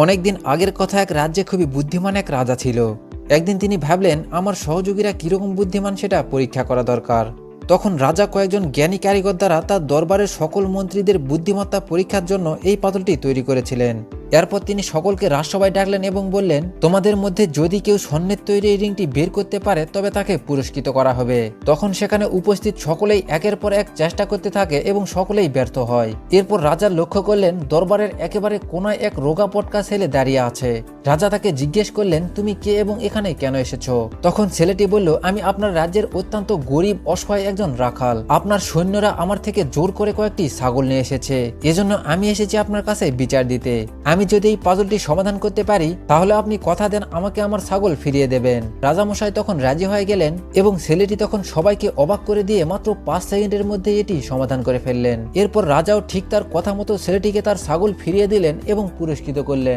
অনেকদিন আগের কথা, এক রাজ্যে খুবই বুদ্ধিমান এক রাজা ছিল। একদিন তিনি ভাবলেন আমার সহযোগীরা কিরকম বুদ্ধিমান সেটা পরীক্ষা করা দরকার। তখন রাজা কয়েকজন জ্ঞানী কারিগর দ্বারা তার দরবারের সকল মন্ত্রীদের বুদ্ধিমত্তা পরীক্ষার জন্য এই পাথরটি তৈরি করেছিলেন। এরপর তিনি সকলকে রাজসভায় ডাকলেন এবং বললেন, তোমাদের মধ্যে যদি কেউ স্বর্ণের তৈরি এই রিংটি বের করতে পারে তবে তাকে পুরস্কৃত করা হবে। তখন সেখানে উপস্থিত সকলেই একের পর এক চেষ্টা করতে থাকে এবং সকলেই ব্যর্থ হয়। এরপর রাজা লক্ষ্য করলেন দরবারের একেবারে কোনায় এক রোগা পটকা ছেলে দাঁড়িয়ে আছে। রাজা তাকে জিজ্ঞেস করলেন, তুমি কে এবং এখানে কেন এসেছো? তখন ছেলেটি বলল, আমি আপনার রাজ্যের অত্যন্ত গরিব অসহায় একজন রাখাল। আপনার সৈন্যরা আমার থেকে জোর করে কয়েকটি ছাগল নিয়ে এসেছে, এজন্য আমি এসেছি আপনার কাছে বিচার দিতে। আমি যদি এই পাজলটি সমাধান করতে পারি তাহলে আপনি কথা দেন আমাকে আমার ছাগল ফিরিয়ে দেবেন। রাজামশাই তখন রাজি হয়ে গেলেন এবং ছেলেটি তখন সবাইকে অবাক করে দিয়ে মাত্র 5 সেকেন্ডের মধ্যে এটি সমাধান করে ফেললেন। এরপর রাজাও ঠিক তার কথা মতো ছেলেটিকে তার ছাগল ফিরিয়ে দিলেন এবং পুরস্কৃত করলেন।